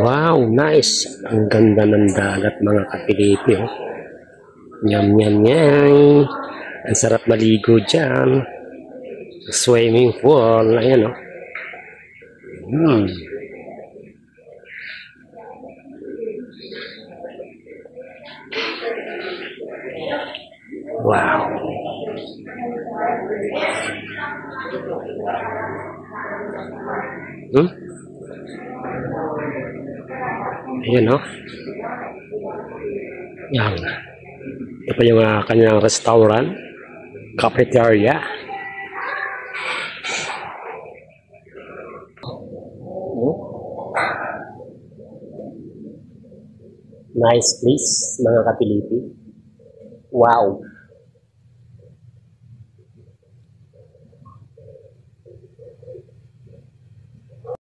Wow, nice. Ang ganda ng dagat mga kapilipi. Oh. Nyam, nyam, nyam. Ang sarap maligo dyan. Swimming pool. Ayan, oh. Wow. Ayan, oh. Yan. Ito pa yung kanyang restaurant. Cafeteria. Nice place, mga kapilipi. Wow.